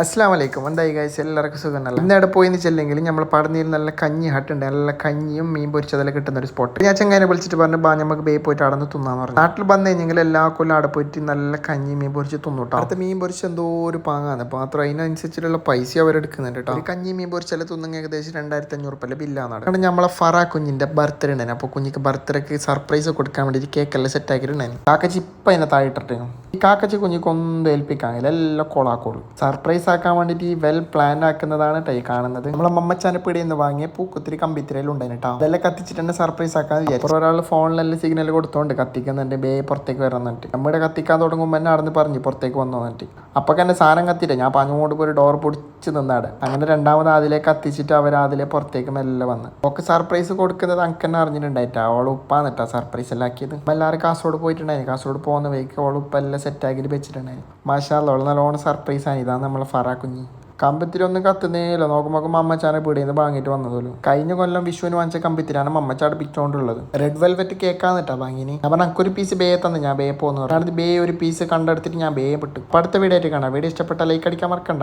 അസ്സാം വലൈക്കും. എന്തായി ഗൈസ്, എല്ലാവർക്കും സുഖമല്ല. ഇന്നവിടെ പോയിന്ന് ചെല്ലെങ്കിൽ നമ്മൾ പടന്നിയിൽ നല്ല കഞ്ഞി ഹട്ടുണ്ട്, നല്ല കഞ്ഞിയും മീൻ പൊരിച്ചതെല്ലാം കിട്ടുന്ന ഒരു സ്പോട്ട്. ഞാൻ ചങ്ങനെ വിളിച്ചിട്ട് പറഞ്ഞു, ബാ നമുക്ക് ബേ പോയിട്ട് അവിടെ നിന്ന് തിന്നാന്ന് പറഞ്ഞു. നാട്ടിൽ വന്നു കഴിഞ്ഞെങ്കിൽ എല്ലാ കൊല്ലം അവിടെ പോയിട്ട് നല്ല കഞ്ഞി മീൻ പൊരിച്ച് തിന്നുട്ടോ. അടുത്ത മീൻ പൊരിച്ച് എന്തോ ഒരു പാങ്ങാണ്, അപ്പോൾ മാത്രം അതിനനുസരിച്ചുള്ള പൈസ അവരെടുക്കുന്നുണ്ട് കേട്ടോ. ഒരു കഞ്ഞി മീൻ പൊരിച്ചാൽ തിന്നുന്ന ഏകദേശം 2500 ബില്ലാണ്. കാരണം നമ്മളെ ഫറാ കുഞ്ഞിന്റെ ബർത്ത്ഡേ ഉണ്ടായിരുന്നു. അപ്പോൾ കുഞ്ഞിക്ക് ബർത്ത്ഡേക്ക് സർപ്രൈസ് കൊടുക്കാൻ വേണ്ടിയിട്ട് കേക്കെല്ലാം സെറ്റ് ആക്കിയിട്ടുണ്ടായിരുന്നു. കാക്കച്ചി ഇപ്പം അതിനെ താഴെട്ടിട്ടേനും. ഈ കാക്കച്ചി കുഞ്ഞിക്ക് ഒന്നും ഏൽപ്പിക്കാനില്ല, എല്ലാം കൊളാക്കോളൂ. സർപ്രൈസ് ആക്കാൻ വേണ്ടിയിട്ട് ഈ വെൽ പ്ലാൻ ആക്കുന്നതാണ് ടൈ കാണുന്നത്. നമ്മളെ മമ്മച്ചാനെ പിടിയിൽ നിന്ന് വാങ്ങിയ പൂക്കുത്തിരി കമ്പിത്തിരയിലും ഉണ്ടായിട്ടാ. അതെല്ലാം കത്തിച്ചിട്ട് തന്നെ സർപ്രൈസ് ആക്കാൻ വിചാരിച്ചു. ഒരാൾ ഫോണിലെല്ലാം സിഗ്നൽ കൊടുത്തോണ്ട് കത്തിക്കുന്നുണ്ട്, ബേ പുറത്തേക്ക് വരുന്നിട്ട്. നമ്മുടെ കത്തിക്കാൻ തുടങ്ങുമ്പോൾ തന്നെ നടന്ന് പറഞ്ഞു പുറത്തേക്ക് വന്നു വന്നിട്ട്. അപ്പൊ തന്നെ സാധനം കത്തിയില്ല, ഞാൻ പഞ്ഞോട് പോയി ഡോർ പൊടിച്ച് നിന്നാട്. അങ്ങനെ രണ്ടാമത് അതിലേക്ക് കത്തിച്ചിട്ട് അവർ അതിലെ പുറത്തേക്ക് മെല്ലെ വന്ന്. ഒക്കെ സർപ്രൈസ് കൊടുക്കുന്നത് അനക്ക് തന്നെ അറിഞ്ഞിട്ടുണ്ടായിട്ടാ. അവൾ ഉപ്പാന്നിട്ടാ സർപ്രൈസ് എല്ലാം ആക്കിയത്. എല്ലാവരും കാസർഗോഡ് പോയിട്ടുണ്ടായിരുന്നു. കാസർഗോഡ് പോകുന്ന വഴിക്ക് അവൾ ഉപ്പ എല്ലാം സെറ്റ് ആക്കിയിട്ട് വെച്ചിട്ടുണ്ടായിരുന്നു. മാഷാ അല്ലാ, അവൾ നല്ലോണം സർപ്രൈസ് ആണ്. ഇതാണ് നമ്മളെ ഫറാ കുഞ്ഞി. കമ്പത്തിരൊന്നും കത്തുന്നേയില്ല. നോക്കുമ്പോൾ മമ്മച്ചാനെ പീടിയെന്ന് വാങ്ങിയിട്ട് വന്നതല്ലോ. കഴിഞ്ഞ കൊല്ലം വിഷുവിന് വാങ്ങിച്ച കമ്പത്തിരാണ് മമ്മച്ചാട് പിച്ചോണ്ടുള്ളത്. Red velvet കേക്കാന്നിട്ടാ വാങ്ങിനി. അപ്പം എനിക്കൊരു പീസ് ബേ തന്നു, ഞാൻ ബേ പോകുന്നു. ബേ ഒരു പീസ് കണ്ടെടുത്തിട്ട് ഞാൻ ബേ പെട്ടു. അടുത്ത വീഡിയോ ആയിട്ട് കാണാം. വീഡിയോ ഇഷ്ടപ്പെട്ട ലൈക്ക് അടിക്കാൻ മറക്കണ്ട.